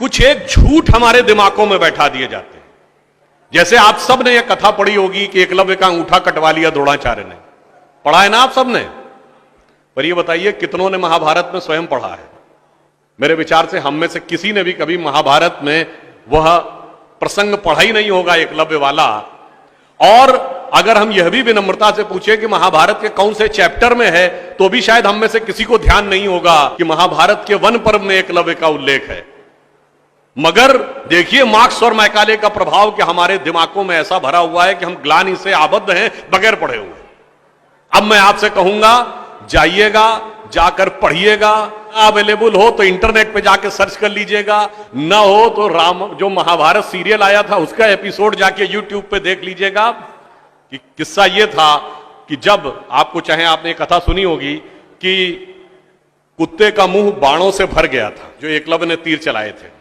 कुछ एक झूठ हमारे दिमागों में बैठा दिए जाते हैं। जैसे आप सब ने यह कथा पढ़ी होगी कि एकलव्य का अंगूठा कटवा लिया द्रोणाचार्य ने, पढ़ा है ना आप सब ने? पर यह बताइए कितनों ने महाभारत में स्वयं पढ़ा है? मेरे विचार से हम में से किसी ने भी कभी महाभारत में वह प्रसंग पढ़ा ही नहीं होगा एकलव्य वाला। और अगर हम यह भी विनम्रता से पूछे कि महाभारत के कौन से चैप्टर में है, तो भी शायद हम में से किसी को ध्यान नहीं होगा कि महाभारत के वन पर्व में एकलव्य का उल्लेख है। मगर देखिए मार्क्स और मैकाले का प्रभाव कि हमारे दिमागों में ऐसा भरा हुआ है कि हम ग्लानि से आबद्ध हैं बगैर पढ़े हुए। अब मैं आपसे कहूंगा, जाइएगा, जाकर पढ़िएगा। अवेलेबल हो तो इंटरनेट पे जाके सर्च कर लीजिएगा, ना हो तो जो महाभारत सीरियल आया था उसका एपिसोड जाके यूट्यूब पे देख लीजिएगा। कि किस्सा यह था कि जब आपको, चाहे आपने कथा सुनी होगी कि कुत्ते का मुंह बाणों से भर गया था, जो एकलव्य ने तीर चलाए थे,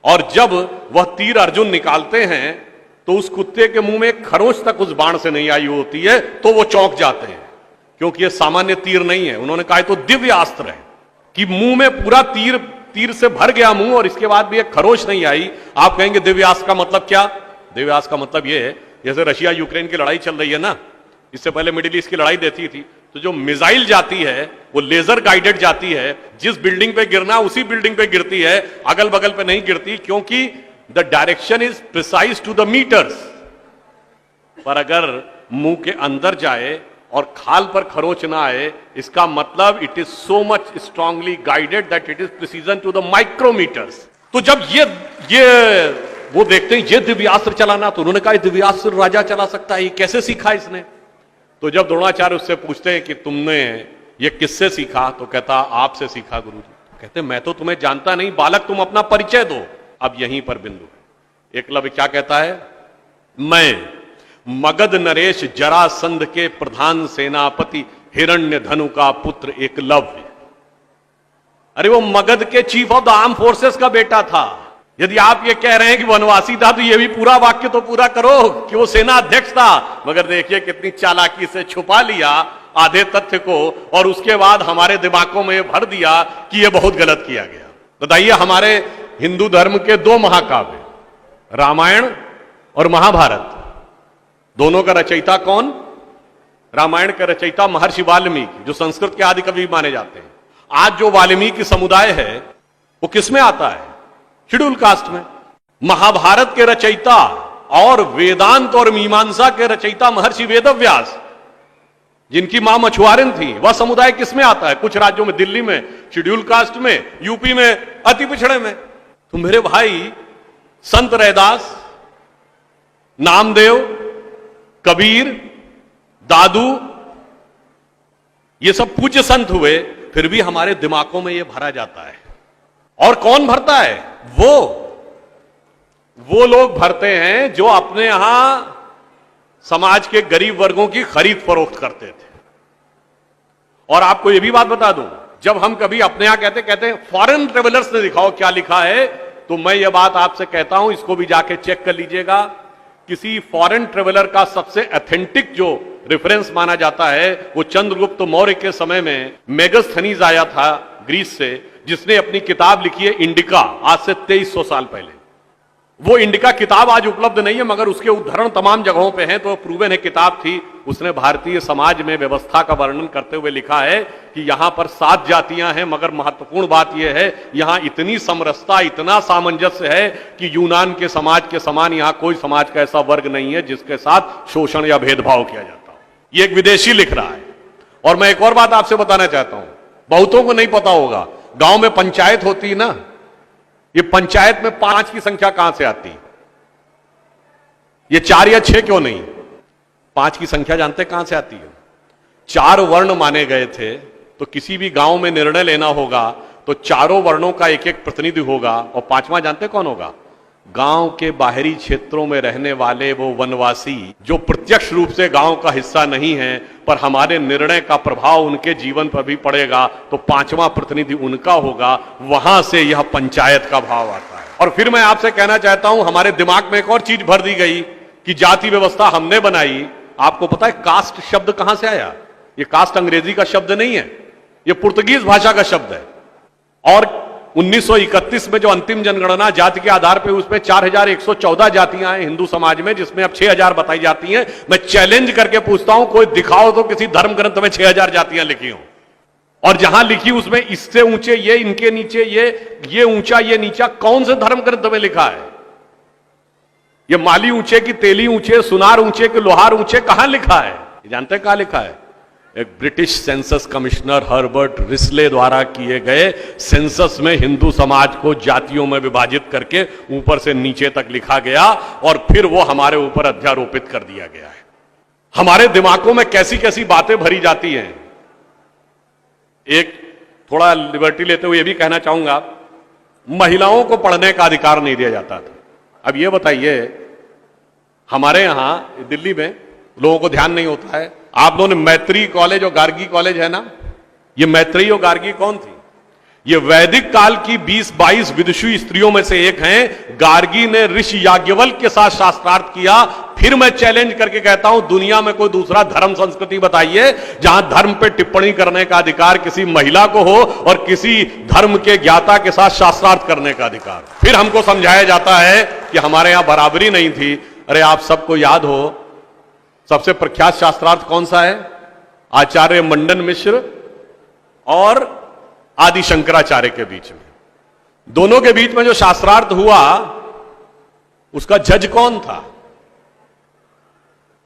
और जब वह तीर अर्जुन निकालते हैं तो उस कुत्ते के मुंह में एक खरोंच तक उस बाण से नहीं आई होती है, तो वो चौंक जाते हैं क्योंकि ये सामान्य तीर नहीं है। उन्होंने कहा तो दिव्य अस्त्र है कि मुंह में पूरा तीर से भर गया मुंह और इसके बाद भी एक खरोंच नहीं आई। आप कहेंगे दिव्यास्त्र का मतलब क्या? दिव्यास्त्र का मतलब यह है, जैसे रशिया यूक्रेन की लड़ाई चल रही है ना, इससे पहले मिडिल ईस्ट की लड़ाई देती थी, तो जो मिसाइल जाती है वो लेजर गाइडेड जाती है, जिस बिल्डिंग पे गिरना उसी बिल्डिंग पे गिरती है, अगल बगल पे नहीं गिरती, क्योंकि the direction is precise to the meters. पर अगर मुंह के अंदर जाए और खाल पर खरोंच ना आए, इसका मतलब it is so much strongly guided that it is precision to the micrometers. तो जब ये वो देखते हैं ये दिव्यास्त्र चलाना, तो उन्होंने कहा दिव्यास्त्र राजा चला सकता है, ये कैसे सीखा इसने? तो जब द्रोणाचार्य उससे पूछते हैं कि तुमने ये किससे सीखा, तो कहता आपसे सीखा गुरुजी। कहते मैं तो तुम्हें जानता नहीं, बालक तुम अपना परिचय दो। अब यहीं पर बिंदु है। एकलव्य क्या कहता है? मैं मगध नरेश जरासंध के प्रधान सेनापति हिरण्यधनु का पुत्र एकलव्य। अरे वो मगध के chief of the arm forces का बेटा था। यदि आप ये कह रहे हैं कि वनवासी था, तो ये भी पूरा वाक्य तो पूरा करो कि वो सेना अध्यक्ष था। मगर देखिए कितनी चालाकी से छुपा लिया आधे तथ्य को, और उसके बाद हमारे दिमागों में भर दिया कि ये बहुत गलत किया गया। बताइए, हमारे हिंदू धर्म के दो महाकाव्य, रामायण और महाभारत, दोनों का रचयिता कौन? रामायण का रचयिता महर्षि वाल्मीकि, जो संस्कृत के आदि कवि माने जाते हैं। आज जो वाल्मीकि समुदाय है वो किसमें आता है? शेड्यूल कास्ट में। महाभारत के रचयिता और वेदांत और मीमांसा के रचयिता महर्षि वेदव्यास, जिनकी मां मछुआरन थी, वह समुदाय किसमें आता है? कुछ राज्यों में, दिल्ली में शेड्यूल कास्ट में, यूपी में अति पिछड़े में। तो मेरे भाई, संत रैदास, नामदेव, कबीर, दादू, ये सब पूज्य संत हुए, फिर भी हमारे दिमागों में ये भरा जाता है। और कौन भरता है? वो लोग भरते हैं जो अपने यहां समाज के गरीब वर्गों की खरीद फरोख्त करते थे। और आपको यह भी बात बता दूं, जब हम कभी अपने यहां कहते हैं फॉरेन ट्रेवलर्स ने दिखाओ क्या लिखा है, तो मैं यह बात आपसे कहता हूं, इसको भी जाके चेक कर लीजिएगा। किसी फॉरेन ट्रेवलर का सबसे ऑथेंटिक जो रेफरेंस माना जाता है, वो चंद्रगुप्त मौर्य के समय में मेगास्थनीज आया था ग्रीस से, जिसने अपनी किताब लिखी है इंडिका, आज से 2300 साल पहले। वो इंडिका किताब आज उपलब्ध नहीं है, मगर उसके उदाहरण तमाम जगहों पे हैं, तो प्रूवन है किताब थी। उसने भारतीय समाज में व्यवस्था का वर्णन करते हुए लिखा है कि यहां पर 7 जातियां हैं, मगर महत्वपूर्ण बात यह है यहां इतनी समरसता, इतना सामंजस्य है कि यूनान के समाज के समान यहां कोई समाज का ऐसा वर्ग नहीं है जिसके साथ शोषण या भेदभाव किया जाता हो। ये एक विदेशी लिख रहा है। और मैं एक और बात आपसे बताना चाहता हूं, बहुतों को नहीं पता होगा, गांव में पंचायत होती है ना, ये पंचायत में 5 की संख्या कहां से आती? ये 4 या 6 क्यों नहीं? 5 की संख्या जानते कहां से आती है? 4 वर्ण माने गए थे, तो किसी भी गांव में निर्णय लेना होगा तो चारों वर्णों का एक एक प्रतिनिधि होगा, और 5वां जानते कौन होगा? गांव के बाहरी क्षेत्रों में रहने वाले वो वनवासी जो प्रत्यक्ष रूप से गांव का हिस्सा नहीं है, पर हमारे निर्णय का प्रभाव उनके जीवन पर भी पड़ेगा, तो 5वां प्रतिनिधि उनका होगा। वहां से यह पंचायत का भाव आता है। और फिर मैं आपसे कहना चाहता हूं, हमारे दिमाग में एक और चीज भर दी गई कि जाति व्यवस्था हमने बनाई। आपको पता है कास्ट शब्द कहां से आया? ये कास्ट अंग्रेजी का शब्द नहीं है, ये पुर्तगीज भाषा का शब्द है। और 1931 में जो अंतिम जनगणना जाति के आधार पर उसमें 4114 जातियां हैं हिंदू समाज में, जिसमें अब 6000 बताई जाती हैं। मैं चैलेंज करके पूछता हूं, कोई दिखाओ तो किसी धर्म ग्रंथ में 6000 जातियां लिखी हो, और जहां लिखी उसमें इससे ऊंचे ये, इनके नीचे ये ऊंचा ये नीचा, कौन से धर्म ग्रंथ में लिखा है? ये माली ऊंचे की तेली ऊंचे, सुनार ऊंचे कि लोहार ऊंचे, कहां लिखा है? जानते हैं कहां लिखा है? एक British census commissioner Herbert Risley द्वारा किए गए सेंसस में हिंदू समाज को जातियों में विभाजित करके ऊपर से नीचे तक लिखा गया, और फिर वो हमारे ऊपर अध्यारोपित कर दिया गया है। हमारे दिमागों में कैसी कैसी बातें भरी जाती हैं। एक थोड़ा लिबर्टी लेते हुए यह भी कहना चाहूंगा, महिलाओं को पढ़ने का अधिकार नहीं दिया जाता था। अब यह बताइए, हमारे यहां दिल्ली में लोगों को ध्यान नहीं होता है, आप लोगों ने मैत्री कॉलेज और गार्गी कॉलेज है ना, ये मैत्री और गार्गी कौन थी? ये वैदिक काल की 20-22 विदुषी स्त्रियों में से एक हैं। गार्गी ने ऋषि याज्ञवल्क्य के साथ शास्त्रार्थ किया। फिर मैं चैलेंज करके कहता हूं, दुनिया में कोई दूसरा धर्म संस्कृति बताइए जहां धर्म पे टिप्पणी करने का अधिकार किसी महिला को हो और किसी धर्म के ज्ञाता के साथ शास्त्रार्थ करने का अधिकार। फिर हमको समझाया जाता है कि हमारे यहां बराबरी नहीं थी। अरे आप सबको याद हो, सबसे प्रख्यात शास्त्रार्थ कौन सा है? आचार्य मंडन मिश्र और आदि शंकराचार्य के बीच में। दोनों के बीच में जो शास्त्रार्थ हुआ, उसका जज कौन था?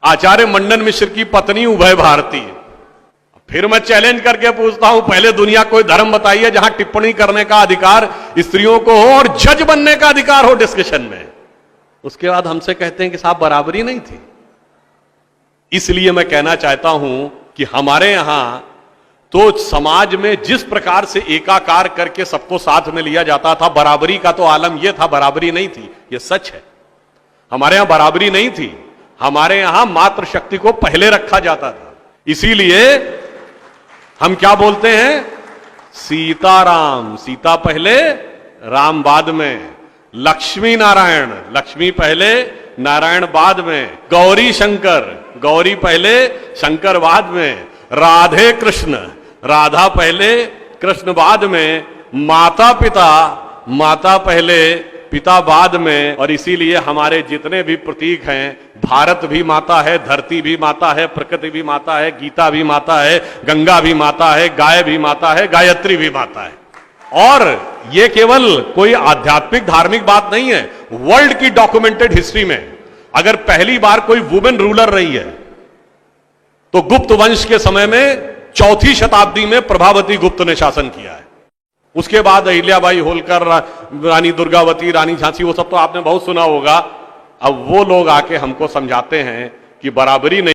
आचार्य मंडन मिश्र की पत्नी उभय भारती। फिर मैं चैलेंज करके पूछता हूं, पहले दुनिया कोई धर्म बताइए जहां टिप्पणी करने का अधिकार स्त्रियों को हो और जज बनने का अधिकार हो डिस्कशन में। उसके बाद हमसे कहते हैं कि साहब बराबरी नहीं थी। इसलिए मैं कहना चाहता हूं कि हमारे यहां तो समाज में जिस प्रकार से एकाकार करके सबको साथ में लिया जाता था, बराबरी का तो आलम यह था, बराबरी नहीं थी, यह सच है। हमारे यहां बराबरी नहीं थी। हमारे यहां मातृशक्ति को पहले रखा जाता था। इसीलिए हम क्या बोलते हैं? सीताराम, सीता पहले राम बाद में। लक्ष्मी नारायण, लक्ष्मी पहले नारायण बाद में। गौरी शंकर, गौरी पहले शंकर बाद में। राधे कृष्ण, राधा पहले कृष्ण बाद में। माता पिता, माता पहले पिता बाद में। और इसीलिए हमारे जितने भी प्रतीक हैं, भारत भी माता है, धरती भी माता है, प्रकृति भी माता है, गीता भी माता है, गंगा भी माता है, गाय भी माता है, गायत्री भी माता है। और यह केवल कोई आध्यात्मिक धार्मिक बात नहीं है। वर्ल्ड की डॉक्यूमेंटेड हिस्ट्री में अगर पहली बार कोई वुमेन रूलर रही है तो गुप्त वंश के समय में 4वीं शताब्दी में प्रभावती गुप्त ने शासन किया है। उसके बाद अहिल्याबाई होलकर, रानी दुर्गावती, रानी झांसी, वो सब तो आपने बहुत सुना होगा। अब वो लोग आके हमको समझाते हैं कि बराबरी नहीं